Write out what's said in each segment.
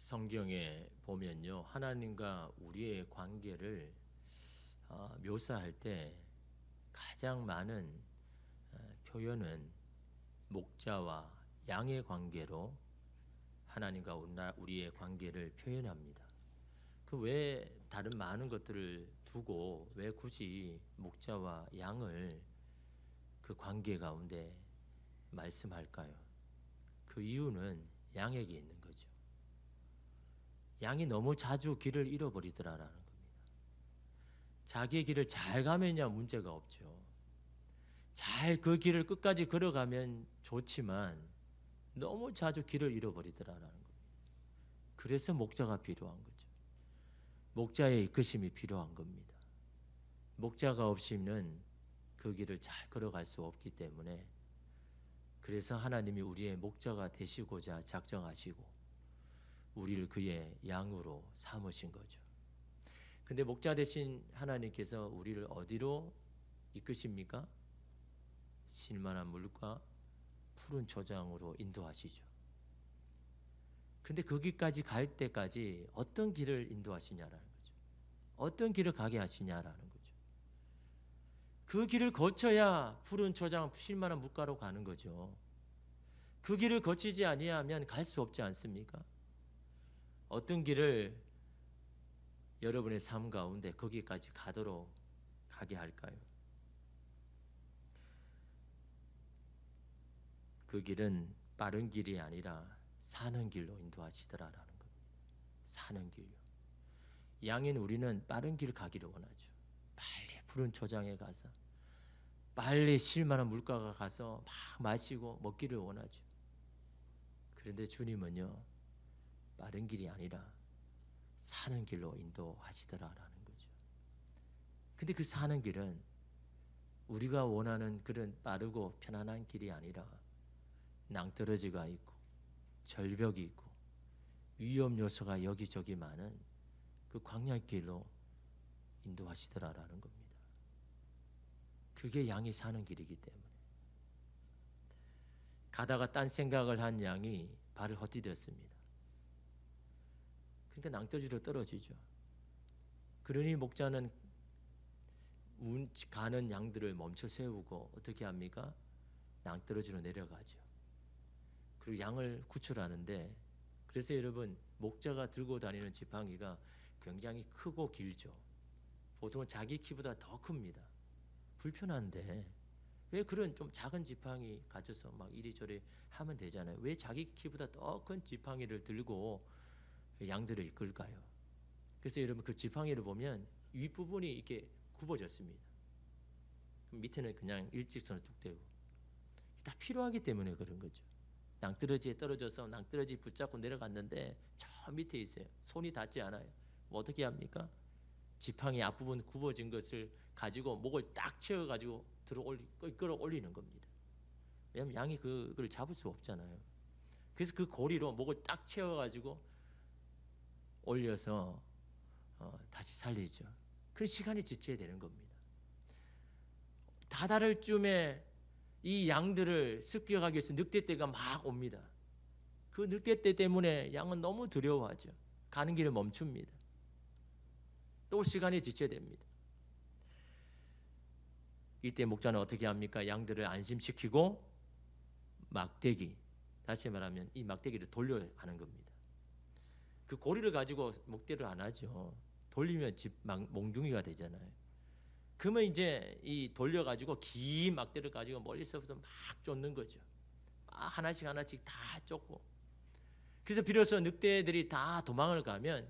성경에 보면요, 하나님과 우리의 관계를 묘사할 때 가장 많은 표현은 목자와 양의 관계로 하나님과 우리의 관계를 표현합니다. 그 왜 다른 많은 것들을 두고 왜 굳이 목자와 양을 그 관계 가운데 말씀할까요? 그 이유는 양에게 있는 거죠. 양이 너무 자주 길을 잃어버리더라라는 겁니다. 자기의 길을 잘 가면야 문제가 없죠. 잘 그 길을 끝까지 걸어가면 좋지만 너무 자주 길을 잃어버리더라라는 겁니다. 그래서 목자가 필요한 거죠. 목자의 이끄심이 필요한 겁니다. 목자가 없이는 그 길을 잘 걸어갈 수 없기 때문에, 그래서 하나님이 우리의 목자가 되시고자 작정하시고 우리를 그의 양으로 삼으신 거죠. 근데 목자 되신 하나님께서 우리를 어디로 이끄십니까? 쉴만한 물과 푸른 초장으로 인도하시죠. 근데 거기까지 갈 때까지 어떤 길을 인도하시냐라는 거죠. 어떤 길을 가게 하시냐라는 거죠. 그 길을 거쳐야 푸른 초장, 쉴만한 물가로 가는 거죠. 그 길을 거치지 아니하면 갈 수 없지 않습니까? 어떤 길을 여러분의 삶 가운데 거기까지 가도록 가게 할까요? 그 길은 빠른 길이 아니라 사는 길로 인도하시더라라는 겁니다. 사는 길요. 양인 우리는 빠른 길 가기를 원하죠. 빨리 푸른 초장에 가서 빨리 쉴만한 물가가 가서 막 마시고 먹기를 원하죠. 그런데 주님은요, 빠른 길이 아니라 사는 길로 인도하시더라라는 거죠. 근데 그 사는 길은 우리가 원하는 그런 빠르고 편안한 길이 아니라 낭떠러지가 있고 절벽이 있고 위험 요소가 여기저기 많은 그 광야길로 인도하시더라라는 겁니다. 그게 양이 사는 길이기 때문에. 가다가 딴 생각을 한 양이 발을 헛디뎠습니다. 그러니까 낭떠러지로 떨어지죠. 그러니 목자는 가는 양들을 멈춰 세우고 어떻게 합니까? 낭떠러지로 내려가죠. 그리고 양을 구출하는데, 그래서 여러분, 목자가 들고 다니는 지팡이가 굉장히 크고 길죠. 보통은 자기 키보다 더 큽니다. 불편한데 왜 그런 좀 작은 지팡이 가져서 막 이리저리 하면 되잖아요. 왜 자기 키보다 더 큰 지팡이를 들고 양들을 이끌까요? 그래서 여러분, 그 지팡이를 보면 윗부분이 이렇게 굽어졌습니다. 밑에는 그냥 일직선으로 뚝 되고, 다 필요하기 때문에 그런 거죠. 낭떠러지에 떨어져서 낭떠러지 붙잡고 내려갔는데 저 밑에 있어요. 손이 닿지 않아요. 뭐 어떻게 합니까? 지팡이 앞부분 굽어진 것을 가지고 목을 딱 채워가지고 끌어올리는 겁니다. 왜냐하면 양이 그걸 잡을 수 없잖아요. 그래서 그 고리로 목을 딱 채워가지고 올려서 다시 살리죠. 그 시간이 지쳐야 되는 겁니다. 다다를 쯤에 이 양들을 습격하기 위해서 늑대떼가 막 옵니다. 그 늑대떼 때문에 양은 너무 두려워하죠. 가는 길을 멈춥니다. 또 시간이 지쳐야 됩니다. 이때 목자는 어떻게 합니까? 양들을 안심시키고 막대기, 다시 말하면 이 막대기를 돌려 하는 겁니다. 그 고리를 가지고 목대를 안 하죠. 돌리면 몽둥이가 되잖아요. 그러면 이제 이 돌려가지고 긴 막대를 가지고 멀리서부터 막 쫓는 거죠. 하나씩 하나씩 다 쫓고. 그래서 비로소 늑대들이 다 도망을 가면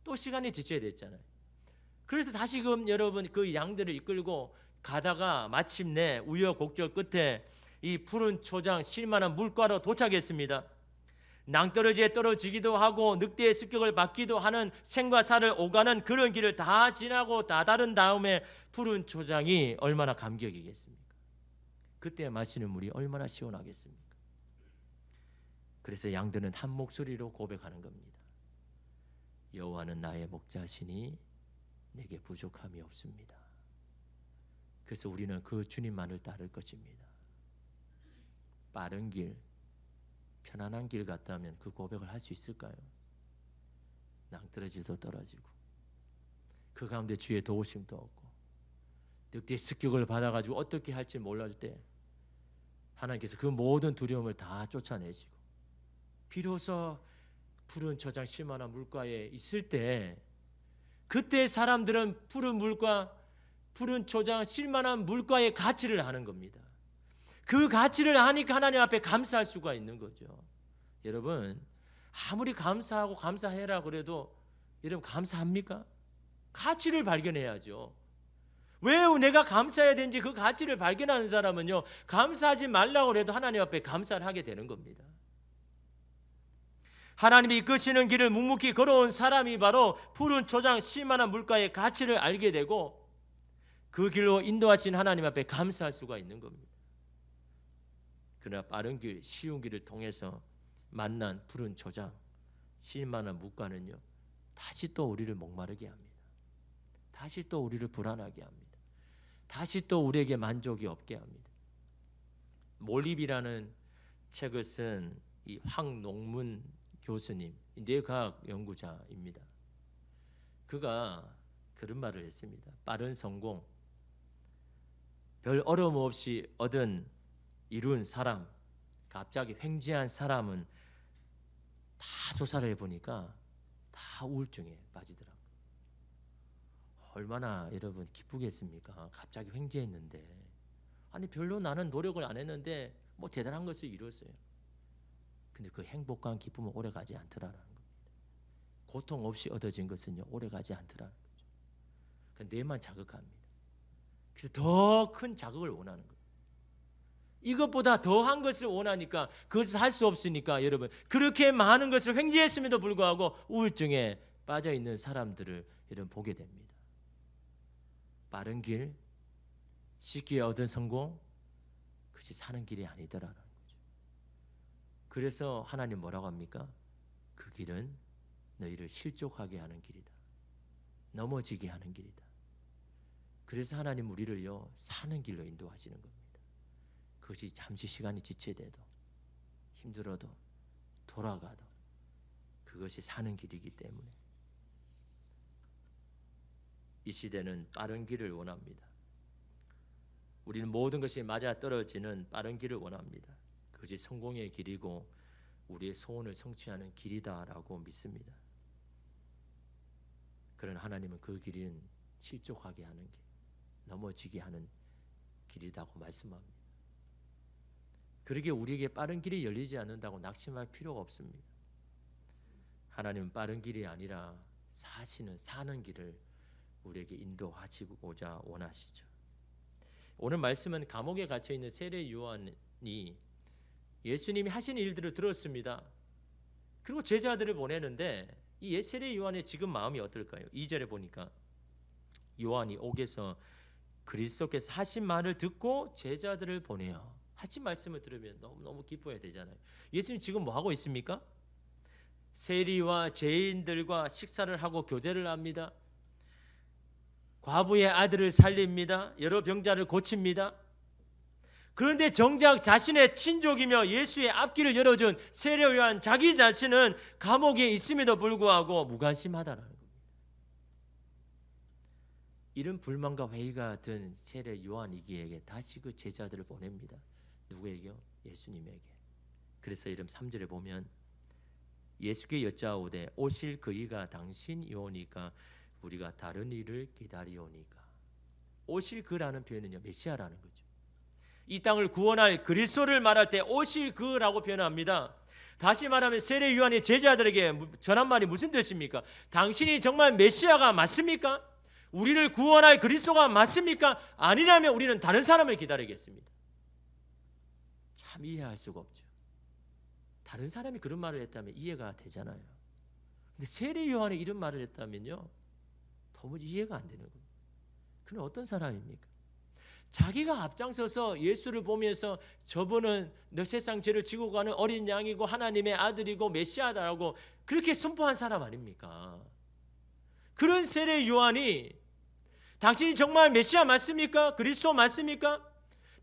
또 시간이 지쳐야 됐잖아요. 그래서 다시금 여러분, 그 양들을 이끌고 가다가 마침내 우여곡절 끝에 이 푸른 초장 쉴만한 물가로 도착했습니다. 낭떠러지에 떨어지기도 하고 늑대의 습격을 받기도 하는 생과 사를 오가는 그런 길을 다 지나고 다 다른 다음에 푸른 초장이 얼마나 감격이겠습니까? 그때 마시는 물이 얼마나 시원하겠습니까? 그래서 양들은 한 목소리로 고백하는 겁니다. 여호와는 나의 목자시니 내게 부족함이 없습니다. 그래서 우리는 그 주님만을 따를 것입니다. 빠른 길, 편안한 길 같다면 그 고백을 할 수 있을까요? 낭떠러지도 떨어지고 그 가운데 주의 도우심도 없고 늑대의 습격을 받아가지고 어떻게 할지 몰랄 때 하나님께서 그 모든 두려움을 다 쫓아내시고 비로소 푸른 초장 쉴만한 물가에 있을 때 그때 사람들은 푸른 물가, 푸른 초장 쉴만한 물가의 가치를 아는 겁니다. 그 가치를 아니까 하나님 앞에 감사할 수가 있는 거죠. 여러분 아무리 감사하고 감사해라 그래도 여러분 감사합니까? 가치를 발견해야죠. 왜 내가 감사해야 되는지 그 가치를 발견하는 사람은요 감사하지 말라고 해도 하나님 앞에 감사를 하게 되는 겁니다. 하나님이 이끄시는 길을 묵묵히 걸어온 사람이 바로 푸른 초장 쉴만한 물가의 가치를 알게 되고 그 길로 인도하신 하나님 앞에 감사할 수가 있는 겁니다. 그러나 빠른 길, 쉬운 길을 통해서 만난 푸른 초장 쉴만한 물가는요 다시 또 우리를 목마르게 합니다. 다시 또 우리를 불안하게 합니다. 다시 또 우리에게 만족이 없게 합니다. 몰입이라는 책을 쓴 이 황농문 교수님, 뇌과학 연구자입니다. 그가 그런 말을 했습니다. 빠른 성공, 별 어려움 없이 이룬 사람, 갑자기 횡재한 사람은 다 조사를 해보니까 다 우울증에 빠지더라고요. 얼마나 여러분 기쁘겠습니까? 갑자기 횡재했는데 아니 별로 나는 노력을 안 했는데 뭐 대단한 것을 이뤘어요. 근데 그 행복과 기쁨은 오래가지 않더라는 겁니다. 고통 없이 얻어진 것은요 오래가지 않더라는 거죠. 그러니까 뇌만 자극합니다. 그래서 더 큰 자극을 원하는 거예요. 이것보다 더한 것을 원하니까 그것을 할 수 없으니까 여러분 그렇게 많은 것을 횡재했음에도 불구하고 우울증에 빠져있는 사람들을 여러분 보게 됩니다. 빠른 길, 쉽게 얻은 성공, 그것이 사는 길이 아니더라는 거죠. 그래서 하나님 뭐라고 합니까? 그 길은 너희를 실족하게 하는 길이다. 넘어지게 하는 길이다. 그래서 하나님 우리를요 사는 길로 인도하시는 겁니다. 그것이 잠시 시간이 지체돼도 힘들어도 돌아가도 그것이 사는 길이기 때문에 이 시대는 빠른 길을 원합니다. 우리는 모든 것이 맞아떨어지는 빠른 길을 원합니다. 그것이 성공의 길이고 우리의 소원을 성취하는 길이다라고 믿습니다. 그러나 하나님은 그 길은 실족하게 하는 길, 넘어지게 하는 길이라고 말씀합니다. 그러기에 우리에게 빠른 길이 열리지 않는다고 낙심할 필요가 없습니다. 하나님은 빠른 길이 아니라 사는 길을 우리에게 인도하시고자 원하시죠. 오늘 말씀은 감옥에 갇혀있는 세례 요한이 예수님이 하신 일들을 들었습니다. 그리고 제자들을 보내는데 이 세례 요한의 지금 마음이 어떨까요? 2절에 보니까 요한이 옥에서 그리스도께서 하신 말을 듣고 제자들을 보내요. 하신 말씀을 들으면 너무 기뻐해야 되잖아요. 예수님 지금 뭐 하고 있습니까? 세리와 죄인들과 식사를 하고 교제를 합니다. 과부의 아들을 살립니다. 여러 병자를 고칩니다. 그런데 정작 자신의 친족이며 예수의 앞길을 열어준 세례 요한 자기 자신은 감옥에 있음에도 불구하고 무관심하다는 겁니다. 이런 불만과 회의가 든 세례 요한이기에게 다시 그 제자들을 보냅니다. 누구에게요? 예수님에게. 그래서 이름 3절에 보면 예수께 여짜오되 오실 그이가 당신이오니까 우리가 다른 일을 기다리오니까. 오실 그라는 표현은요 메시아라는 거죠. 이 땅을 구원할 그리스도를 말할 때 오실 그라고 표현합니다. 다시 말하면 세례 요한의 제자들에게 전한 말이 무슨 뜻입니까? 당신이 정말 메시아가 맞습니까? 우리를 구원할 그리스도가 맞습니까? 아니라면 우리는 다른 사람을 기다리겠습니다. 참 이해할 수가 없죠. 다른 사람이 그런 말을 했다면 이해가 되잖아요. 근데 세례 요한이 이런 말을 했다면요 도무지 이해가 안 되는 겁니다. 그는 어떤 사람입니까? 자기가 앞장서서 예수를 보면서 저분은 너 세상 죄를 지고 가는 어린 양이고 하나님의 아들이고 메시아다라고 그렇게 선포한 사람 아닙니까? 그런 세례 요한이 당신이 정말 메시아 맞습니까? 그리스도 맞습니까?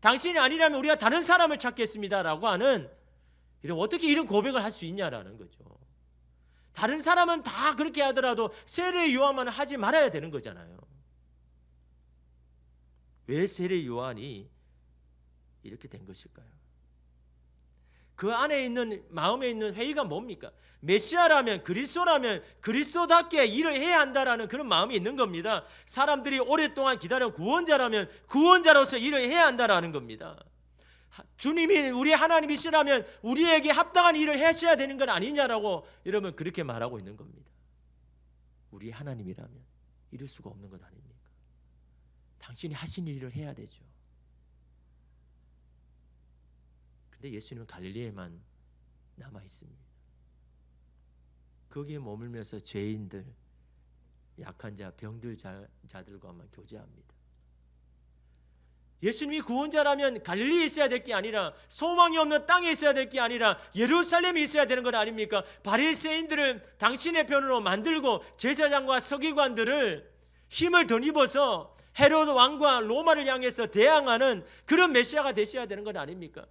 당신이 아니라면 우리가 다른 사람을 찾겠습니다라고 하는 어떻게 이런 고백을 할 수 있냐라는 거죠. 다른 사람은 다 그렇게 하더라도 세례 요한만 하지 말아야 되는 거잖아요. 왜 세례 요한이 이렇게 된 것일까요? 그 안에 있는 마음에 있는 회의가 뭡니까? 메시아라면, 그리스도라면 그리스도답게 일을 해야 한다라는 그런 마음이 있는 겁니다. 사람들이 오랫동안 기다린 구원자라면 구원자로서 일을 해야 한다라는 겁니다. 주님이 우리 하나님이시라면 우리에게 합당한 일을 하셔야 되는 건 아니냐라고 여러분 그렇게 말하고 있는 겁니다. 우리 하나님이라면 이룰 수가 없는 것 아닙니까? 당신이 하신 일을 해야 되죠. 근데 예수님은 갈릴리에만 남아 있습니다. 거기에 머물면서 죄인들, 약한 자, 병들 자들과만 교제합니다. 예수님이 구원자라면 갈릴리에 있어야 될 게 아니라 소망이 없는 땅에 있어야 될 게 아니라 예루살렘에 있어야 되는 것 아닙니까? 바리새인들을 당신의 편으로 만들고 제사장과 서기관들을 힘을 덧입어서 헤로드 왕과 로마를 향해서 대항하는 그런 메시아가 되셔야 되는 것 아닙니까?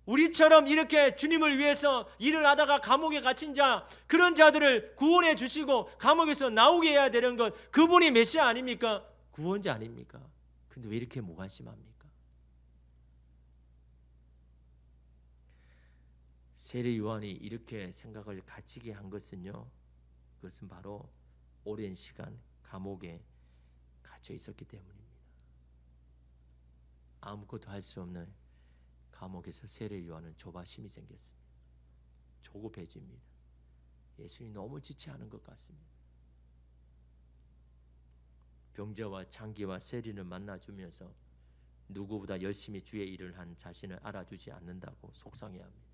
우리처럼 이렇게 주님을 위해서 일을 하다가 감옥에 갇힌 자, 그런 자들을 구원해 주시고 감옥에서 나오게 해야 되는 것, 그분이 메시아 아닙니까? 구원자 아닙니까? 근데 왜 이렇게 무관심합니까? 세례 요한이 이렇게 생각을 갖추게 한 것은요, 그것은 바로 오랜 시간 감옥에 갇혀 있었기 때문입니다. 아무것도 할 수 없는 감옥에서 세례 요한은 조바심이 생겼습니다. 조급해집니다. 예수님이 너무 지체하는 것 같습니다. 병자와 창기와 세리를 만나주면서 누구보다 열심히 주의 일을 한 자신을 알아주지 않는다고 속상해합니다.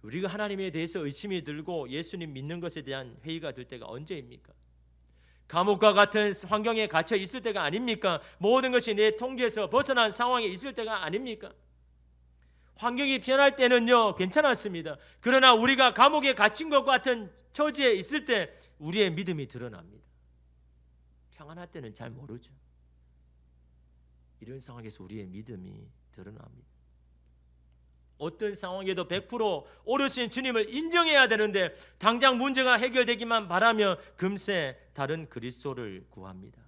우리가 하나님에 대해서 의심이 들고 예수님 믿는 것에 대한 회의가 될 때가 언제입니까? 감옥과 같은 환경에 갇혀 있을 때가 아닙니까? 모든 것이 내 통제에서 벗어난 상황에 있을 때가 아닙니까? 환경이 변할 때는요 괜찮았습니다. 그러나 우리가 감옥에 갇힌 것 같은 처지에 있을 때 우리의 믿음이 드러납니다. 평안할 때는 잘 모르죠. 이런 상황에서 우리의 믿음이 드러납니다. 어떤 상황에도 100% 오르신 주님을 인정해야 되는데 당장 문제가 해결되기만 바라며 금세 다른 그리스도를 구합니다.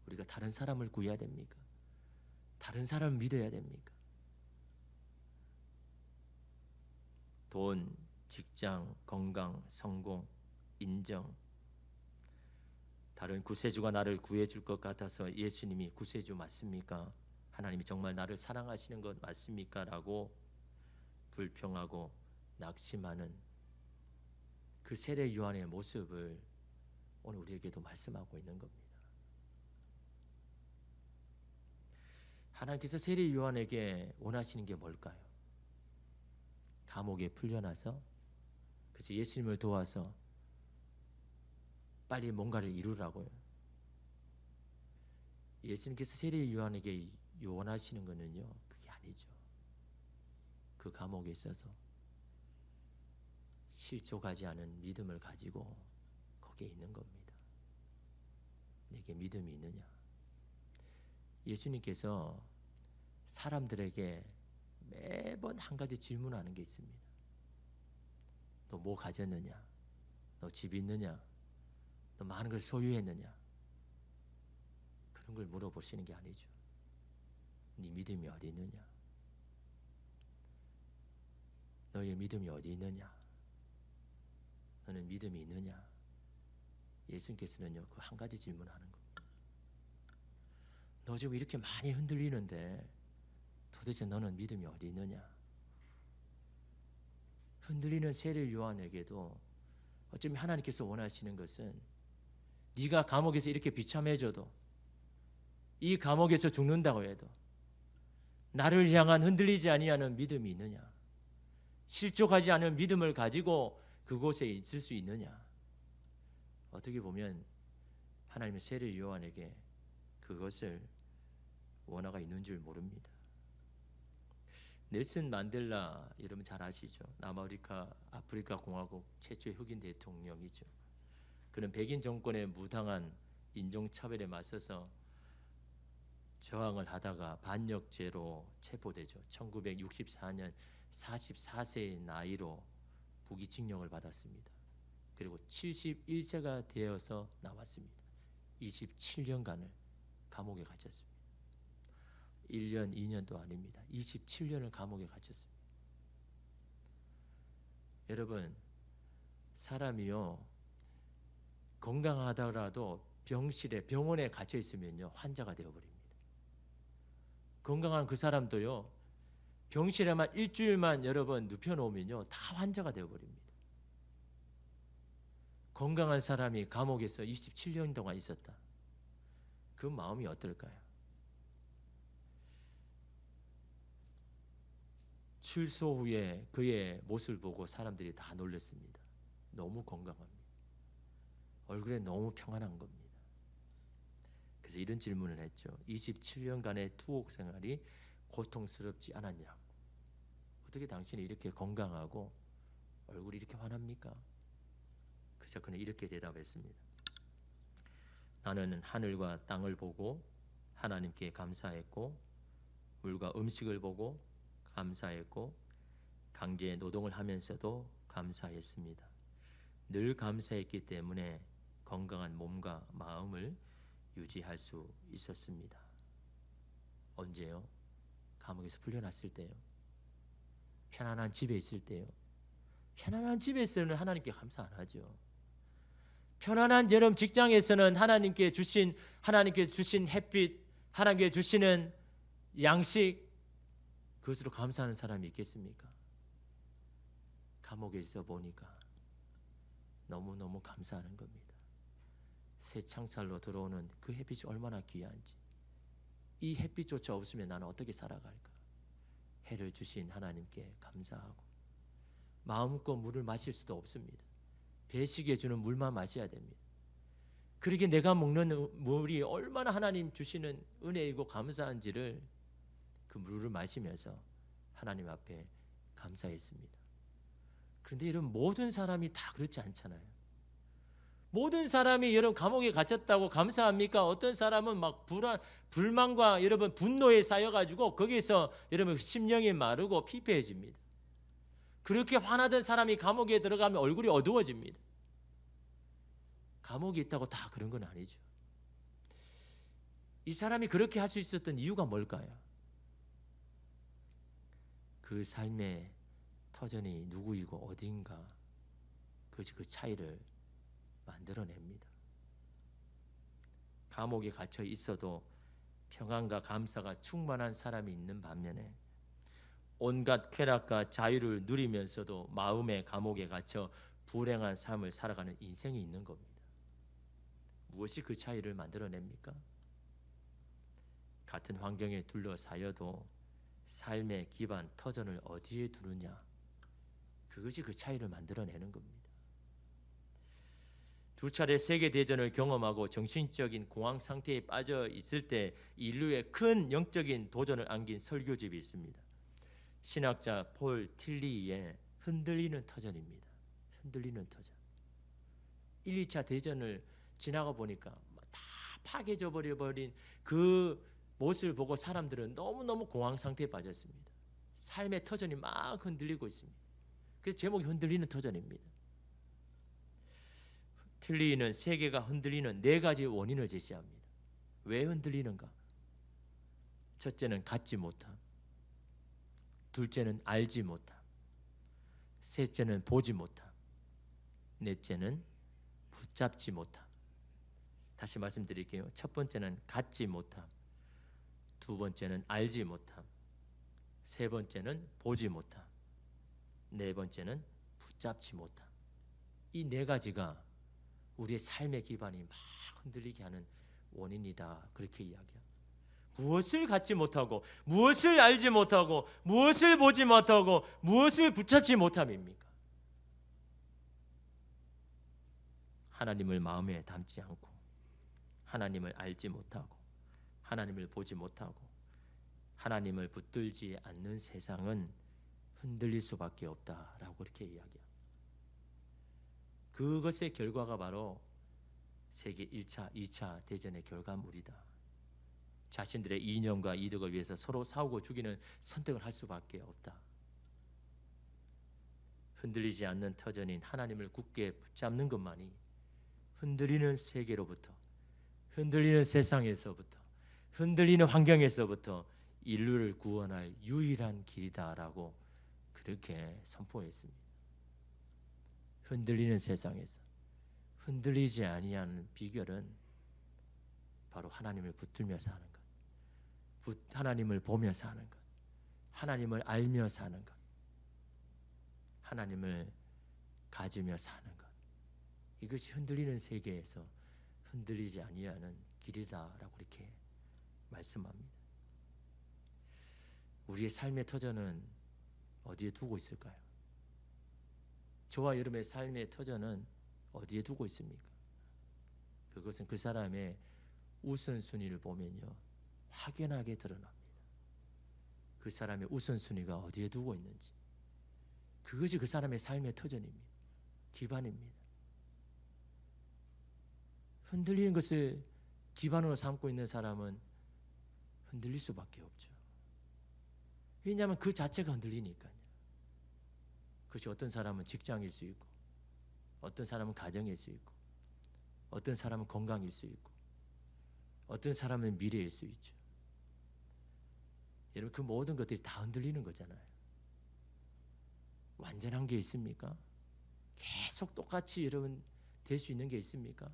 우리가 다른 사람을 구해야 됩니까? 다른 사람을 믿어야 됩니까? 돈, 직장, 건강, 성공, 인정, 다른 구세주가 나를 구해줄 것 같아서 예수님이 구세주 맞습니까? 하나님이 정말 나를 사랑하시는 것 맞습니까? 라고 불평하고 낙심하는 그 세례 요한의 모습을 오늘 우리에게도 말씀하고 있는 겁니다. 하나님께서 세례 요한에게 원하시는 게 뭘까요? 감옥에 풀려나서 그래서 예수님을 도와서 빨리 뭔가를 이루라고요. 예수님께서 세례 요한에게 원하시는 것은요 그게 아니죠. 그 감옥에 있어서 실족하지 않은 믿음을 가지고 거기에 있는 겁니다. 내게 믿음이 있느냐? 예수님께서 사람들에게 매번 한 가지 질문하는 게 있습니다. 너 뭐 가졌느냐? 너 집 있느냐? 너 많은 걸 소유했느냐? 그런 걸 물어보시는 게 아니죠. 네 믿음이 어디 있느냐? 너의 믿음이 어디 있느냐? 너는 믿음이 있느냐? 예수님께서는요 그 한 가지 질문하는 겁니다. 너 지금 이렇게 많이 흔들리는데 도대체 너는 믿음이 어디 있느냐? 흔들리는 세례 요한에게도 어쩌면 하나님께서 원하시는 것은 네가 감옥에서 이렇게 비참해져도 이 감옥에서 죽는다고 해도 나를 향한 흔들리지 아니하는 믿음이 있느냐? 실족하지 않은 믿음을 가지고 그곳에 있을 수 있느냐? 어떻게 보면 하나님의 세례 요한에게 그것을 원화가 있는 줄 모릅니다. 넬슨 만델라 여러분 잘 아시죠? 남아프리카 공화국 최초의 흑인 대통령이죠. 그는 백인 정권의 무당한 인종차별에 맞서서 저항을 하다가 반역죄로 체포되죠. 1964년 44세의 나이로 무기징역을 받았습니다. 그리고 71세가 되어서 나왔습니다. 27년간을 감옥에 갇혔습니다. 1년, 2년도 아닙니다. 27년을 감옥에 갇혔습니다. 여러분, 사람이요, 건강하더라도 병원에 갇혀 있으면요, 환자가 되어버립니다. 건강한 그 사람도요, 병실에만 일주일만 여러분 눕혀놓으면요, 다 환자가 되어버립니다. 건강한 사람이 감옥에서 27년 동안 있었다. 그 마음이 어떨까요? 출소 후에 그의 모습을 보고 사람들이 다 놀랐습니다. 너무 건강합니다. 얼굴에 너무 평안한 겁니다. 그래서 이런 질문을 했죠. 27년간의 투옥 생활이 고통스럽지 않았냐고. 어떻게 당신이 이렇게 건강하고 얼굴이 이렇게 환합니까? 그래서 그는 이렇게 대답했습니다. 나는 하늘과 땅을 보고 하나님께 감사했고, 물과 음식을 보고 감사했고, 강제 노동을 하면서도 감사했습니다. 늘 감사했기 때문에 건강한 몸과 마음을 유지할 수 있었습니다. 언제요? 감옥에서 풀려났을 때요. 편안한 집에 있을 때요. 편안한 집에서는 하나님께 감사 안 하죠. 편안한 여러분 직장에서는 하나님께 주신 햇빛, 하나님께 주시는 양식, 그것으로 감사하는 사람이 있겠습니까? 감옥에 있어 보니까 너무너무 감사하는 겁니다. 새 창살로 들어오는 그 햇빛이 얼마나 귀한지. 이 햇빛조차 없으면 나는 어떻게 살아갈까? 해를 주신 하나님께 감사하고, 마음껏 물을 마실 수도 없습니다. 배식해 주는 물만 마셔야 됩니다. 그러기에 내가 먹는 물이 얼마나 하나님 주시는 은혜이고 감사한지를 그 물을 마시면서 하나님 앞에 감사했습니다. 그런데 여러분, 모든 사람이 다 그렇지 않잖아요. 모든 사람이 여러분 감옥에 갇혔다고 감사합니까? 어떤 사람은 막 불만과 여러분 분노에 쌓여가지고 거기에서 여러분 심령이 마르고 피폐해집니다. 그렇게 화나던 사람이 감옥에 들어가면 얼굴이 어두워집니다. 감옥에 있다고 다 그런 건 아니죠. 이 사람이 그렇게 할 수 있었던 이유가 뭘까요? 그 삶의 터전이 누구이고 어딘가, 그것이 그 차이를 만들어냅니다. 감옥에 갇혀 있어도 평안과 감사가 충만한 사람이 있는 반면에 온갖 쾌락과 자유를 누리면서도 마음의 감옥에 갇혀 불행한 삶을 살아가는 인생이 있는 겁니다. 무엇이 그 차이를 만들어냅니까? 같은 환경에 둘러싸여도 삶의 기반 터전을 어디에 두느냐, 그것이 그 차이를 만들어내는 겁니다. 두 차례 세계대전을 경험하고 정신적인 공황 상태에 빠져 있을 때 인류에 큰 영적인 도전을 안긴 설교집이 있습니다. 신학자 폴 틸리의 흔들리는 터전입니다. 흔들리는 터전. 1, 2차 대전을 지나가 보니까 다 파괴져 버린 그 모습을 보고 사람들은 너무너무 공황 상태에 빠졌습니다. 삶의 터전이 막 흔들리고 있습니다. 그래서 제목이 흔들리는 터전입니다. 틸리는 세계가 흔들리는 4가지 원인을 제시합니다. 왜 흔들리는가? 첫째는 갖지 못함, 둘째는 알지 못함, 셋째는 보지 못함, 넷째는 붙잡지 못함. 다시 말씀드릴게요. 첫 번째는 갖지 못함, 두 번째는 알지 못함, 세 번째는 보지 못함, 네 번째는 붙잡지 못함. 이 4가지가 우리의 삶의 기반이 막 흔들리게 하는 원인이다, 그렇게 이야기합니다. 무엇을 갖지 못하고, 무엇을 알지 못하고, 무엇을 보지 못하고, 무엇을 붙잡지 못함입니까? 하나님을 마음에 담지 않고, 하나님을 알지 못하고, 하나님을 보지 못하고, 하나님을 붙들지 않는 세상은 흔들릴 수밖에 없다라고 그렇게 이야기합니다. 그것의 결과가 바로 세계 1차, 2차 대전의 결과물이다. 자신들의 이념과 이득을 위해서 서로 싸우고 죽이는 선택을 할 수밖에 없다. 흔들리지 않는 터전인 하나님을 굳게 붙잡는 것만이 흔들리는 세계로부터, 흔들리는 세상에서부터, 흔들리는 환경에서부터 인류를 구원할 유일한 길이다라고 그렇게 선포했습니다. 흔들리는 세상에서 흔들리지 아니하는 비결은 바로 하나님을 붙들며 사는 것, 하나님을 보며 사는 것, 하나님을 알며 사는 것, 하나님을 가지며 사는 것. 이것이 흔들리는 세계에서 흔들리지 아니하는 길이다라고 이렇게 말씀합니다. 우리의 삶의 터전은 어디에 두고 있을까요? 저와 여러분의 삶의 터전은 어디에 두고 있습니까? 그것은 그 사람의 우선순위를 보면요, 확연하게 드러납니다. 그 사람의 우선순위가 어디에 두고 있는지, 그것이 그 사람의 삶의 터전입니다. 기반입니다. 흔들리는 것을 기반으로 삼고 있는 사람은 흔들릴 수밖에 없죠. 왜냐하면 그 자체가 흔들리니까요. 그것이 어떤 사람은 직장일 수 있고, 어떤 사람은 가정일 수 있고, 어떤 사람은 건강일 수 있고, 어떤 사람은 미래일 수 있죠. 여러분, 그 모든 것들이 다 흔들리는 거잖아요. 완전한 게 있습니까? 계속 똑같이 여러분 될 수 있는 게 있습니까?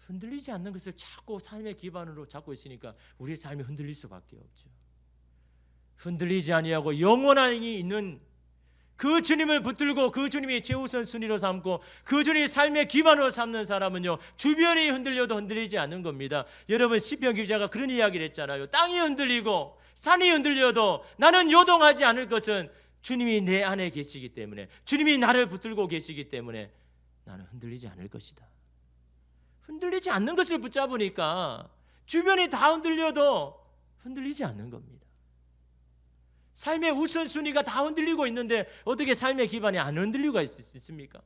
흔들리지 않는 것을 자꾸 삶의 기반으로 잡고 있으니까 우리의 삶이 흔들릴 수밖에 없죠. 흔들리지 아니하고 영원히 있는 그 주님을 붙들고 그 주님이 최우선 순위로 삼고 그 주님이 삶의 기반으로 삼는 사람은요, 주변이 흔들려도 흔들리지 않는 겁니다. 여러분, 시편 기자가 그런 이야기를 했잖아요. 땅이 흔들리고 산이 흔들려도 나는 요동하지 않을 것은 주님이 내 안에 계시기 때문에, 주님이 나를 붙들고 계시기 때문에 나는 흔들리지 않을 것이다. 흔들리지 않는 것을 붙잡으니까 주변이 다 흔들려도 흔들리지 않는 겁니다. 삶의 우선순위가 다 흔들리고 있는데 어떻게 삶의 기반이 안 흔들리고 있을 수 있습니까?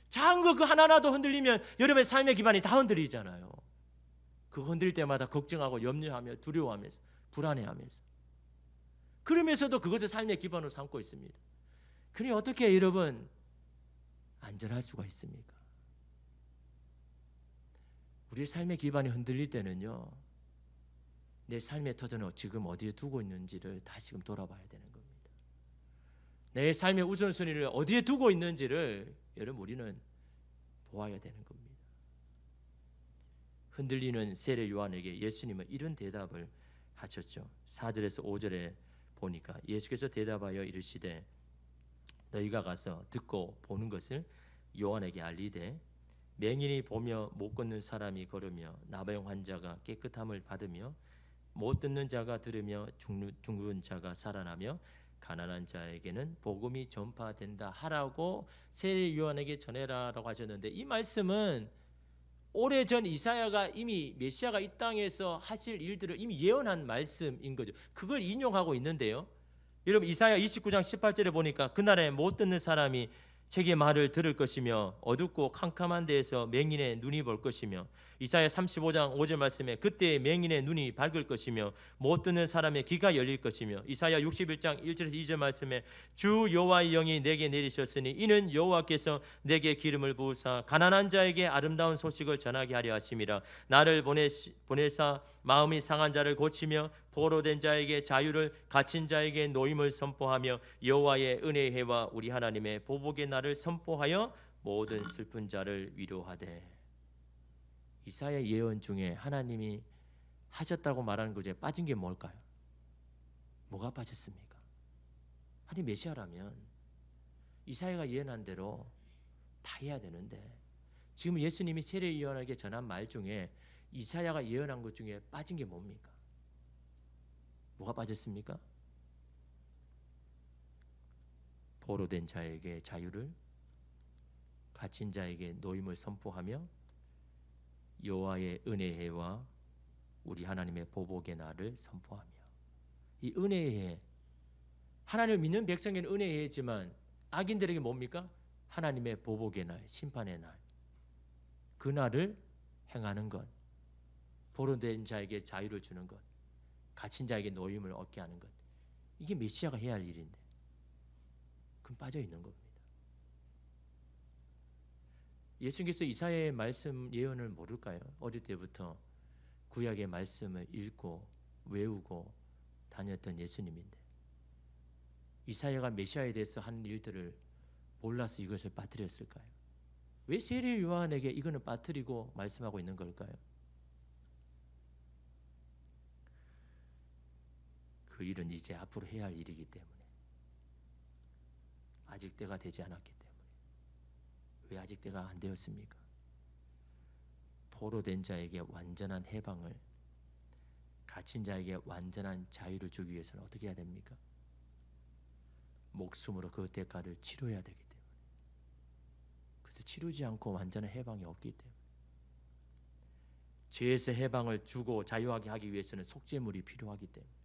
작은 거 그 하나라도 흔들리면 여러분의 삶의 기반이 다 흔들리잖아요. 그거 흔들릴 때마다 걱정하고 염려하며 두려워하면서 불안해하면서, 그러면서도 그것을 삶의 기반으로 삼고 있습니다. 그러니 어떻게 여러분 안전할 수가 있습니까? 우리의 삶의 기반이 흔들릴 때는요, 내 삶의 터전을 지금 어디에 두고 있는지를 다시금 돌아봐야 되는 겁니다. 내 삶의 우선순위를 어디에 두고 있는지를 여러분 우리는 보아야 되는 겁니다. 흔들리는 세례 요한에게 예수님은 이런 대답을 하셨죠. 4절에서 5절에 보니까 예수께서 대답하여 이르시되 너희가 가서 듣고 보는 것을 요한에게 알리되 맹인이 보며 못 걷는 사람이 걸으며 나병 환자가 깨끗함을 받으며 못 듣는 자가 들으며 죽은 자가 살아나며 가난한 자에게는 복음이 전파된다 하라고 세례 요한에게 전해라라고 하셨는데, 이 말씀은 오래전 이사야가 이미 메시아가 이 땅에서 하실 일들을 이미 예언한 말씀인 거죠. 그걸 인용하고 있는데요, 여러분 이사야 29장 18절에 보니까 그날에 못 듣는 사람이 제게 말을 들을 것이며 어둡고 캄캄한 데에서 맹인의 눈이 볼 것이며, 이사야 35장 5절 말씀에 그때 맹인의 눈이 밝을 것이며 못 듣는 사람의 귀가 열릴 것이며, 이사야 61장 1절에서 2절 말씀에 주 여호와의 영이 내게 내리셨으니 이는 여호와께서 내게 기름을 부으사 가난한 자에게 아름다운 소식을 전하게 하려 하심이라. 나를 보내사 마음이 상한 자를 고치며 포로된 자에게 자유를, 갇힌 자에게 노임을 선포하며 여호와의 은혜의 해와 우리 하나님의 보복의 날을 선포하여 모든 슬픈 자를 위로하되. 이사야 예언 중에 하나님이 하셨다고 말하는 것 중에 빠진 게 뭘까요? 뭐가 빠졌습니까? 아니 메시아라면 이사야가 예언한 대로 다 해야 되는데, 지금 예수님이 세례 요한에게 전한 말 중에 이사야가 예언한 것 중에 빠진 게 뭡니까? 뭐가 빠졌습니까? 포로된 자에게 자유를, 갇힌 자에게 노임을 선포하며 여호와의 은혜의 해와 우리 하나님의 보복의 날을 선포하며. 이 은혜의 해, 하나님을 믿는 백성에게는 은혜의 해지만 악인들에게 뭡니까? 하나님의 보복의 날, 심판의 날, 그 날을 행하는 것, 포로된 자에게 자유를 주는 것, 갇힌 자에게 노임을 얻게 하는 것, 이게 메시아가 해야 할 일인데 그건 빠져 있는 겁니다. 예수님께서 이사야의 말씀 예언을 모를까요? 어릴 때부터 구약의 말씀을 읽고 외우고 다녔던 예수님인데 이사야가 메시아에 대해서 하는 일들을 몰라서 이것을 빠뜨렸을까요? 왜 세례 요한에게 이거는 빠뜨리고 말씀하고 있는 걸까요? 그 일은 이제 앞으로 해야 할 일이기 때문에, 아직 때가 되지 않았기 때문에. 왜 아직 때가 안 되었습니까? 포로된 자에게 완전한 해방을, 갇힌 자에게 완전한 자유를 주기 위해서는 어떻게 해야 됩니까? 목숨으로 그 대가를 치러야 되기 때문에. 그래서 치르지 않고 완전한 해방이 없기 때문에. 죄에서 해방을 주고 자유하게 하기 위해서는 속죄물이 필요하기 때문에.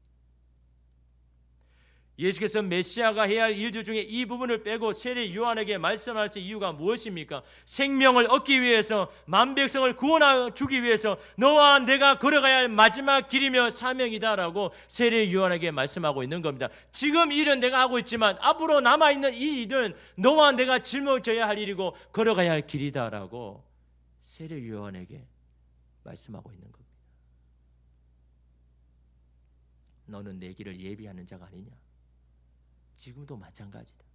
예수께서 메시아가 해야 할 일들 중에 이 부분을 빼고 세례 요한에게 말씀하실 이유가 무엇입니까? 생명을 얻기 위해서, 만백성을 구원하여 주기 위해서 너와 내가 걸어가야 할 마지막 길이며 사명이다라고 세례 요한에게 말씀하고 있는 겁니다. 지금 일은 내가 하고 있지만 앞으로 남아있는 이 일은 너와 내가 짊어져야 할 일이고 걸어가야 할 길이다라고 세례 요한에게 말씀하고 있는 겁니다. 너는 내 길을 예비하는 자가 아니냐? 지금도 마찬가지다.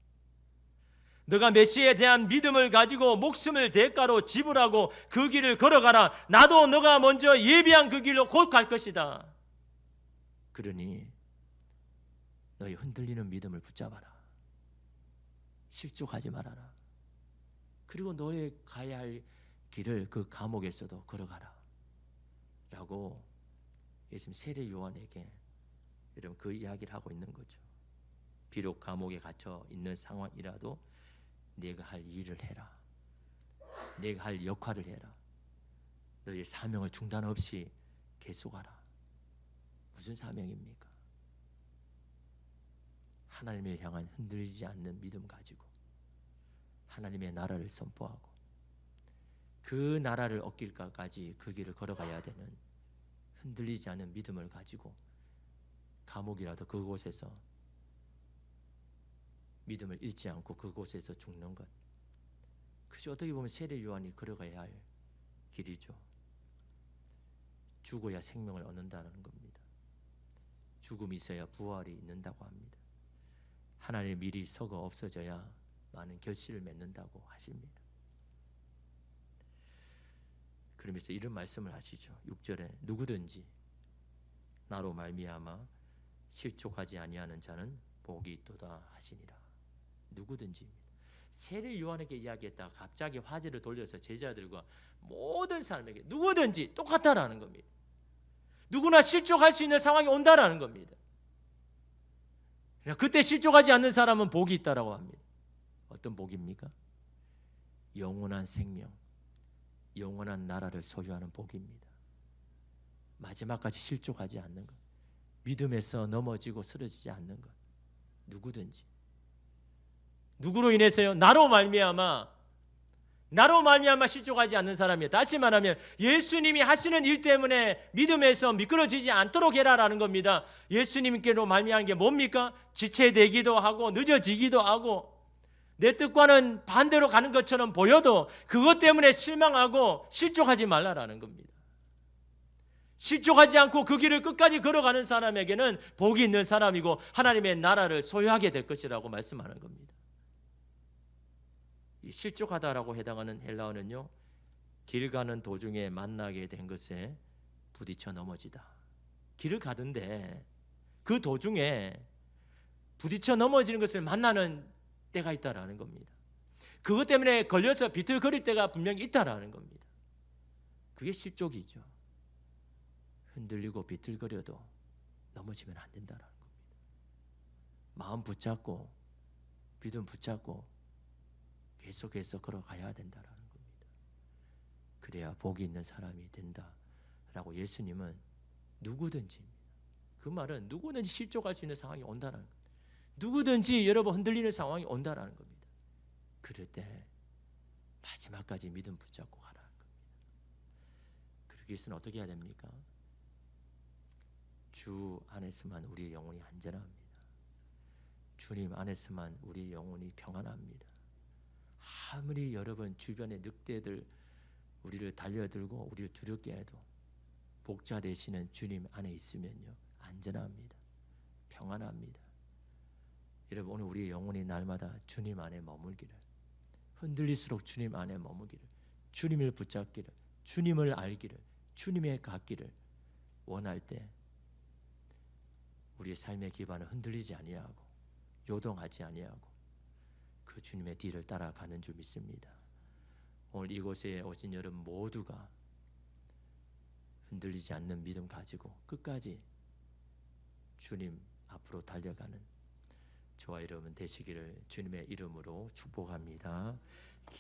너가 메시아에 대한 믿음을 가지고 목숨을 대가로 지불하고 그 길을 걸어가라. 나도 너가 먼저 예비한 그 길로 곧 갈 것이다. 그러니 너희 흔들리는 믿음을 붙잡아라. 실족하지 말아라. 그리고 너의 가야 할 길을 그 감옥에서도 걸어가라 라고 예수님 세례 요한에게 여러분 그 이야기를 하고 있는 거죠. 비록 감옥에 갇혀 있는 상황이라도 내가 할 일을 해라. 내가 할 역할을 해라. 너의 사명을 중단 없이 계속하라. 무슨 사명입니까? 하나님을 향한 흔들리지 않는 믿음 가지고 하나님의 나라를 선포하고 그 나라를 얻길까지 그 길을 걸어가야 되는 흔들리지 않는 믿음을 가지고 감옥이라도 그곳에서 믿음을 잃지 않고 그곳에서 죽는 것, 그것이 어떻게 보면 세례 요한이 걸어가야 할 길이죠. 죽어야 생명을 얻는다는 겁니다. 죽음이 있어야 부활이 있는다고 합니다. 하나님의 미리 썩어 없어져야 많은 결실을 맺는다고 하십니다. 그러면서 이런 말씀을 하시죠. 6절에 누구든지 나로 말미암아 실족하지 아니하는 자는 복이 있도다 하시니라. 누구든지입니다. 세례 요한에게 이야기했다가 갑자기 화제를 돌려서 제자들과 모든 사람에게 누구든지 똑같다라는 겁니다. 누구나 실족할 수 있는 상황이 온다라는 겁니다. 그때 실족하지 않는 사람은 복이 있다라고 합니다. 어떤 복입니까? 영원한 생명, 영원한 나라를 소유하는 복입니다. 마지막까지 실족하지 않는 것, 믿음에서 넘어지고 쓰러지지 않는 것. 누구든지. 누구로 인해서요? 나로 말미암아 실족하지 않는 사람이에요. 다시 말하면 예수님이 하시는 일 때문에 믿음에서 미끄러지지 않도록 해라라는 겁니다. 예수님께로 말미암은 게 뭡니까? 지체되기도 하고 늦어지기도 하고 내 뜻과는 반대로 가는 것처럼 보여도 그것 때문에 실망하고 실족하지 말라라는 겁니다. 실족하지 않고 그 길을 끝까지 걸어가는 사람에게는 복이 있는 사람이고 하나님의 나라를 소유하게 될 것이라고 말씀하는 겁니다. 이 실족하다라고 해당하는 헬라어는요, 길 가는 도중에 만나게 된 것에 부딪혀 넘어지다. 길을 가던데 그 도중에 부딪혀 넘어지는 것을 만나는 때가 있다라는 겁니다. 그것 때문에 걸려서 비틀거릴 때가 분명히 있다라는 겁니다. 그게 실족이죠. 흔들리고 비틀거려도 넘어지면 안 된다라는 겁니다. 마음 붙잡고 믿음 붙잡고 계속해서 걸어가야 된다라는 겁니다. 그래야 복이 있는 사람이 된다라고 예수님은 누구든지입니다. 그 말은 누구든지 실족할 수 있는 상황이 온다라는 겁니다. 누구든지 여러분 흔들리는 상황이 온다라는 겁니다. 그럴 때 마지막까지 믿음 붙잡고 가라는 겁니다. 그러기 위해서는 어떻게 해야 됩니까? 주 안에서만 우리의 영혼이 안전합니다. 주님 안에서만 우리의 영혼이 평안합니다. 아무리 여러분 주변의 늑대들 우리를 달려들고 우리를 두렵게 해도 복자 되시는 주님 안에 있으면요 안전합니다. 평안합니다. 여러분 오늘 우리의 영혼이 날마다 주님 안에 머물기를, 흔들릴수록 주님 안에 머물기를, 주님을 붙잡기를, 주님을 알기를, 주님의 같기를 원할 때 우리의 삶의 기반은 흔들리지 아니하고 요동하지 아니하고 그 주님의 뒤를 따라가는 줄 믿습니다. 오늘 이곳에 오신 여러분 모두가 흔들리지 않는 믿음 가지고 끝까지 주님 앞으로 달려가는 저와 여러분 되시기를 주님의 이름으로 축복합니다. 기도